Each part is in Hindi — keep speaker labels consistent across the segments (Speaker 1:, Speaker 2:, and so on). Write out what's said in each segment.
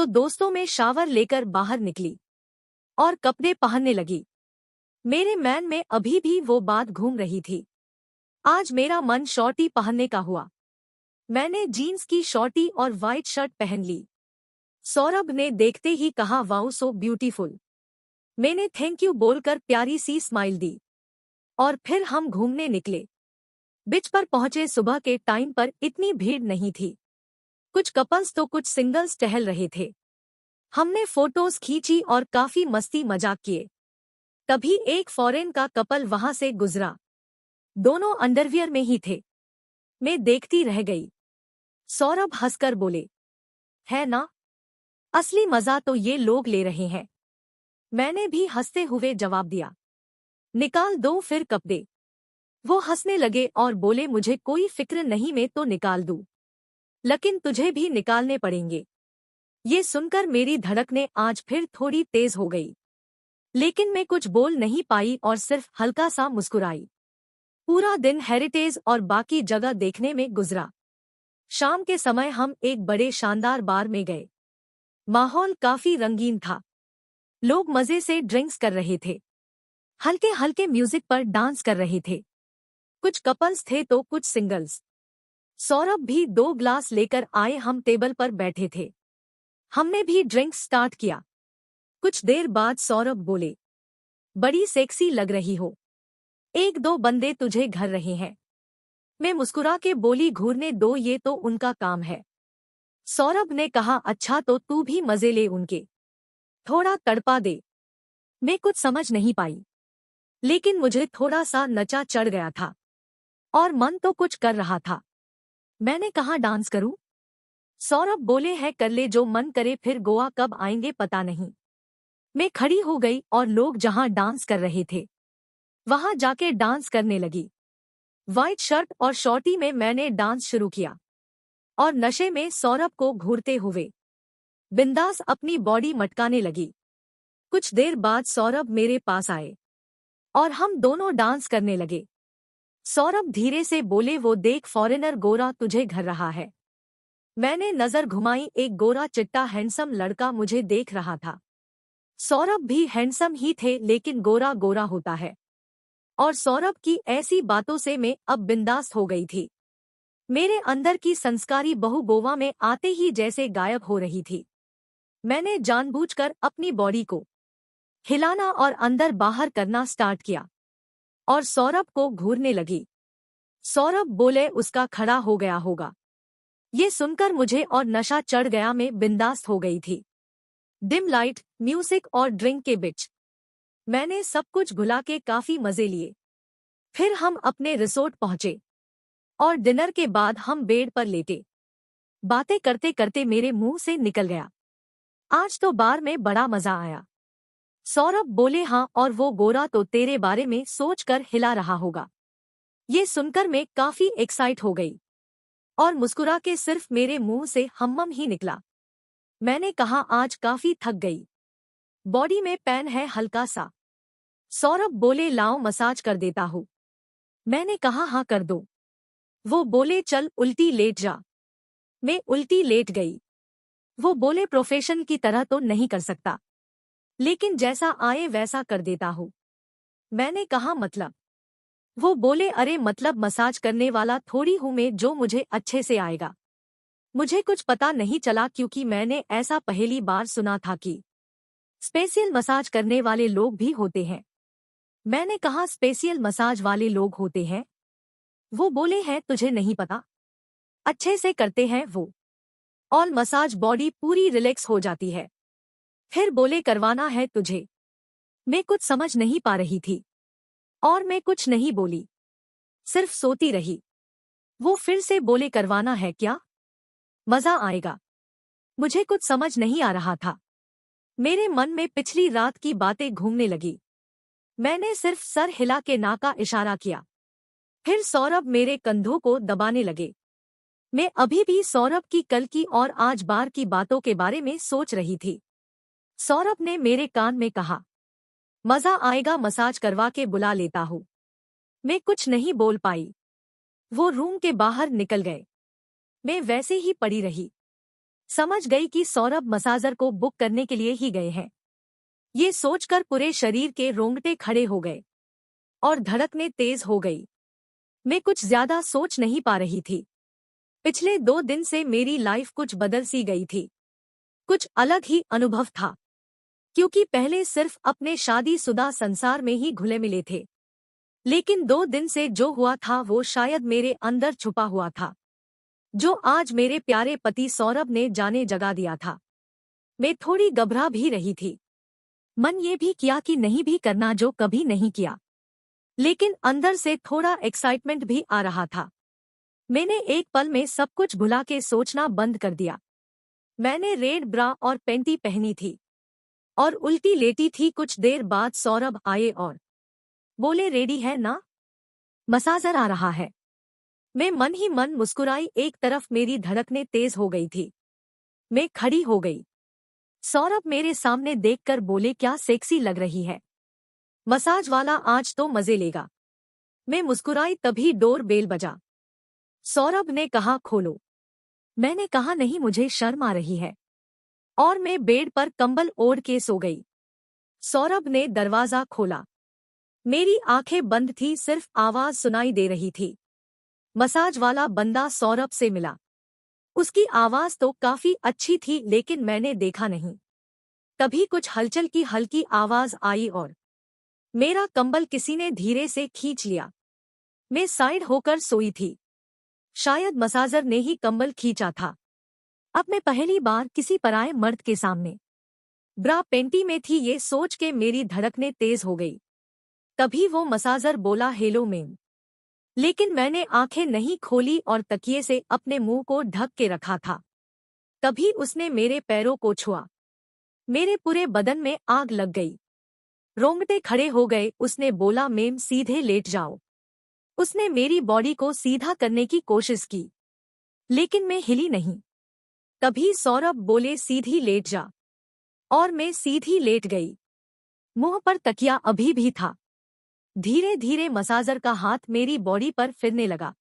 Speaker 1: तो दोस्तों में शावर लेकर बाहर निकली और कपड़े पहनने लगी। मेरे मन में अभी भी वो बात घूम रही थी। आज मेरा मन शॉर्टी पहनने का हुआ। मैंने जीन्स की शॉर्टी और वाइट शर्ट पहन ली। सौरभ ने देखते ही कहा, वाओ सो ब्यूटीफुल। मैंने थैंक यू बोलकर प्यारी सी स्माइल दी और फिर हम घूमने निकले। बीच पर पहुंचे। सुबह के टाइम पर इतनी भीड़ नहीं थी। कुछ कपल्स तो कुछ सिंगल्स टहल रहे थे। हमने फोटोज खींची और काफी मस्ती मजाक किए। तभी एक फॉरेन का कपल वहां से गुजरा। दोनों अंडरवियर में ही थे। मैं देखती रह गई। सौरभ हंसकर बोले, है ना, असली मजा तो ये लोग ले रहे हैं। मैंने भी हंसते हुए जवाब दिया, निकाल दो फिर कपड़े। वो हंसने लगे और बोले, मुझे कोई फिक्र नहीं, मैं तो निकाल दूं, लेकिन तुझे भी निकालने पड़ेंगे। ये सुनकर मेरी धड़कनें आज फिर थोड़ी तेज हो गई, लेकिन मैं कुछ बोल नहीं पाई और सिर्फ हल्का सा मुस्कुराई। पूरा दिन हेरिटेज और बाकी जगह देखने में गुजरा। शाम के समय हम एक बड़े शानदार बार में गए। माहौल काफी रंगीन था। लोग मजे से ड्रिंक्स कर रहे थे, हल्के हल्के म्यूजिक पर डांस कर रहे थे। कुछ कपल्स थे तो कुछ सिंगल्स। सौरभ भी 2 ग्लास लेकर आए। हम टेबल पर बैठे थे। हमने भी ड्रिंक्स स्टार्ट किया। कुछ देर बाद सौरभ बोले, बड़ी सेक्सी लग रही हो, 1-2 बंदे तुझे घर रहे हैं। मैं मुस्कुरा के बोली, घूरने दो, ये तो उनका काम है। सौरभ ने कहा, अच्छा तो तू भी मजे ले उनके, थोड़ा तड़पा दे। मैं कुछ समझ नहीं पाई, लेकिन मुझे थोड़ा सा नशा चढ़ गया था और मन तो कुछ कर रहा था। मैंने कहा, डांस करूं? सौरभ बोले, है कर ले जो मन करे, फिर गोवा कब आएंगे पता नहीं। मैं खड़ी हो गई और लोग जहां डांस कर रहे थे वहां जाके डांस करने लगी। वाइट शर्ट और शॉर्टी में मैंने डांस शुरू किया और नशे में सौरभ को घूरते हुए बिंदास अपनी बॉडी मटकाने लगी। कुछ देर बाद सौरभ मेरे पास आए और हम दोनों डांस करने लगे। सौरभ धीरे से बोले, वो देख फॉरेनर गोरा तुझे घर रहा है। मैंने नजर घुमाई। एक गोरा चिट्टा हैंडसम लड़का मुझे देख रहा था। सौरभ भी हैंडसम ही थे, लेकिन गोरा गोरा होता है। और सौरभ की ऐसी बातों से मैं अब बिंदास हो गई थी। मेरे अंदर की संस्कारी बहू गोवा में आते ही जैसे गायब हो रही थी। मैंने जानबूझकर अपनी बॉडी को हिलाना और अंदर बाहर करना स्टार्ट किया और सौरभ को घूरने लगी। सौरभ बोले, उसका खड़ा हो गया होगा। ये सुनकर मुझे और नशा चढ़ गया। मैं बिंदास हो गई थी। डिम लाइट, म्यूजिक और ड्रिंक के बीच मैंने सब कुछ भुला के काफी मजे लिए। फिर हम अपने रिसोर्ट पहुंचे और डिनर के बाद हम बेड पर लेटे। बातें करते करते मेरे मुंह से निकल गया, आज तो बार में बड़ा मजा आया। सौरभ बोले, हाँ, और वो गोरा तो तेरे बारे में सोचकर हिला रहा होगा। ये सुनकर मैं काफी एक्साइट हो गई और मुस्कुरा के सिर्फ मेरे मुंह से हम्मम ही निकला। मैंने कहा, आज काफी थक गई, बॉडी में पेन है हल्का सा। सौरभ बोले, लाओ मसाज कर देता हूँ। मैंने कहा, हाँ कर दो। वो बोले, चल उल्टी लेट जा। मैं उल्टी लेट गई। वो बोले, प्रोफेशन की तरह तो नहीं कर सकता, लेकिन जैसा आए वैसा कर देता हूँ। मैंने कहा, मतलब? वो बोले, अरे मतलब मसाज करने वाला थोड़ी हूँ मैं जो मुझे अच्छे से आएगा। मुझे कुछ पता नहीं चला क्योंकि मैंने ऐसा पहली बार सुना था कि स्पेशल मसाज करने वाले लोग भी होते हैं। मैंने कहा, स्पेशल मसाज वाले लोग होते हैं? वो बोले, हैं, तुझे नहीं पता? अच्छे से करते हैं वो, और मसाज बॉडी पूरी रिलैक्स हो जाती है। फिर बोले, करवाना है तुझे? मैं कुछ समझ नहीं पा रही थी और मैं कुछ नहीं बोली, सिर्फ सोती रही। वो फिर से बोले, करवाना है क्या? मजा आएगा। मुझे कुछ समझ नहीं आ रहा था। मेरे मन में पिछली रात की बातें घूमने लगी। मैंने सिर्फ सर हिला के ना का इशारा किया। फिर सौरभ मेरे कंधों को दबाने लगे। मैं अभी भी सौरभ की कल की और आज बार की बातों के बारे में सोच रही थी। सौरभ ने मेरे कान में कहा, मजा आएगा, मसाज करवा के बुला लेता हूँ। मैं कुछ नहीं बोल पाई। वो रूम के बाहर निकल गए। मैं वैसे ही पड़ी रही। समझ गई कि सौरभ मसाजर को बुक करने के लिए ही गए हैं। ये सोचकर पूरे शरीर के रोंगटे खड़े हो गए और धड़कनें तेज हो गई। मैं कुछ ज्यादा सोच नहीं पा रही थी। पिछले 2 दिन से मेरी लाइफ कुछ बदल सी गई थी। कुछ अलग ही अनुभव था, क्योंकि पहले सिर्फ अपने शादीशुदा संसार में ही घुले मिले थे। लेकिन 2 दिन से जो हुआ था वो शायद मेरे अंदर छुपा हुआ था, जो आज मेरे प्यारे पति सौरभ ने जाने जगा दिया था। मैं थोड़ी घबरा भी रही थी। मन ये भी किया कि नहीं भी करना जो कभी नहीं किया, लेकिन अंदर से थोड़ा एक्साइटमेंट भी आ रहा था। मैंने एक पल में सब कुछ भुला के सोचना बंद कर दिया। मैंने रेड ब्रा और पैंटी पहनी थी और उल्टी लेटी थी। कुछ देर बाद सौरभ आए और बोले, रेडी है ना? मसाजर आ रहा है। मैं मन ही मन मुस्कुराई। एक तरफ मेरी धड़कनें तेज हो गई थी। मैं खड़ी हो गई। सौरभ मेरे सामने देखकर बोले, क्या सेक्सी लग रही है। मसाज वाला आज तो मजे लेगा। मैं मुस्कुराई, तभी डोर बेल बजा। सौरभ ने कहा, खोलो। मैंने कहा, नहीं, मुझे शर्म आ रही है, और मैं बेड पर कंबल ओढ़ के सो गई। सौरभ ने दरवाजा खोला। मेरी आंखें बंद थी, सिर्फ आवाज सुनाई दे रही थी। मसाज वाला बंदा सौरभ से मिला। उसकी आवाज तो काफी अच्छी थी, लेकिन मैंने देखा नहीं। तभी कुछ हलचल की हल्की आवाज आई और मेरा कंबल किसी ने धीरे से खींच लिया। मैं साइड होकर सोई थी। शायद मसाजर ने ही कंबल खींचा था। अब मैं पहली बार किसी पराये मर्द के सामने ब्रा पेंटी में थी। ये सोच के मेरी धड़कनें तेज हो गई। तभी वो मसाजर बोला, हेलो मैम। लेकिन मैंने आंखें नहीं खोली और तकिए से अपने मुंह को ढक के रखा था। तभी उसने मेरे पैरों को छुआ। मेरे पूरे बदन में आग लग गई। रोंगटे खड़े हो गए। उसने बोला, मैम सीधे लेट जाओ। उसने मेरी बॉडी को सीधा करने की कोशिश की, लेकिन मैं हिली नहीं। तभी सौरभ बोले, सीधी लेट जा। और मैं सीधी लेट गई। मुंह पर तकिया अभी भी था। धीरे धीरे मसाजर का हाथ मेरी बॉडी पर फिरने लगा।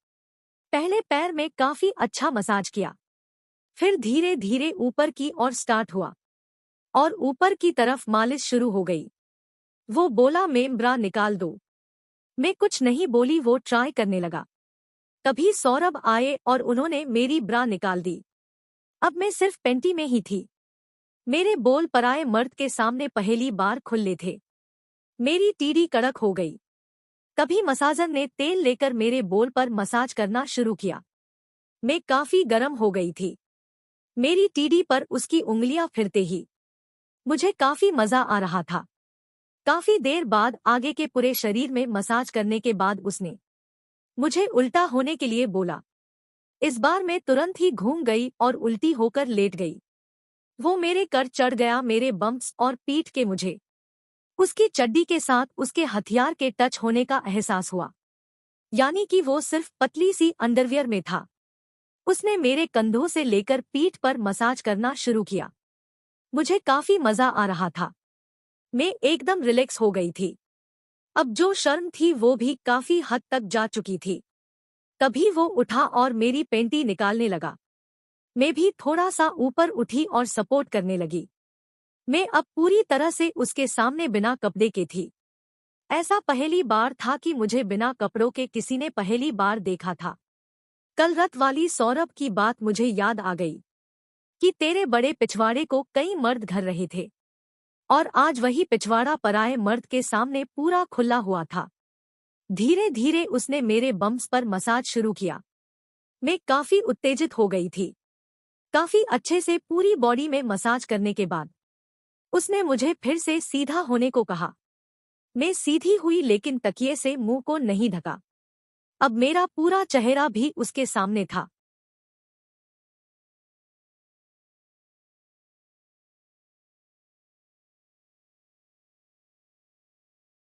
Speaker 1: पहले पैर में काफी अच्छा मसाज किया, फिर धीरे धीरे ऊपर की ओर स्टार्ट हुआ और ऊपर की तरफ मालिश शुरू हो गई। वो बोला, मैम ब्रा निकाल दो। मैं कुछ नहीं बोली। वो ट्राई करने लगा। तभी सौरभ आए और उन्होंने मेरी ब्रा निकाल दी। अब मैं सिर्फ पेंटी में ही थी। मेरे बोल पराये मर्द के सामने पहली बार खुले थे। मेरी टीडी कड़क हो गई। तभी मसाजर ने तेल लेकर मेरे बोल पर मसाज करना शुरू किया। मैं काफी गर्म हो गई थी। मेरी टीडी पर उसकी उंगलियां फिरते ही मुझे काफी मजा आ रहा था। काफी देर बाद आगे के पूरे शरीर में मसाज करने के बाद उसने मुझे उल्टा होने के लिए बोला। इस बार मैं तुरंत ही घूम गई और उल्टी होकर लेट गई। वो मेरे कर चढ़ गया, मेरे बम्प्स और पीठ के मुझे उसकी चड्डी के साथ उसके हथियार के टच होने का एहसास हुआ, यानी कि वो सिर्फ पतली सी अंडरवियर में था। उसने मेरे कंधों से लेकर पीठ पर मसाज करना शुरू किया। मुझे काफी मजा आ रहा था। मैं एकदम रिलैक्स हो गई थी। अब जो शर्म थी वो भी काफी हद तक जा चुकी थी। तभी वो उठा और मेरी पेंटी निकालने लगा। मैं भी थोड़ा सा ऊपर उठी और सपोर्ट करने लगी। मैं अब पूरी तरह से उसके सामने बिना कपड़े के थी। ऐसा पहली बार था कि मुझे बिना कपड़ों के किसी ने पहली बार देखा था। कल रात वाली सौरभ की बात मुझे याद आ गई कि तेरे बड़े पिछवाड़े को कई मर्द घर रहे थे, और आज वही पिछवाड़ा पराये मर्द के सामने पूरा खुला हुआ था। धीरे धीरे उसने मेरे बम्प्स पर मसाज शुरू किया। मैं काफी उत्तेजित हो गई थी। काफी अच्छे से पूरी बॉडी में मसाज करने के बाद उसने मुझे फिर से सीधा होने को कहा। मैं सीधी हुई, लेकिन तकिए से मुंह को नहीं ढका। अब मेरा पूरा चेहरा भी उसके सामने था।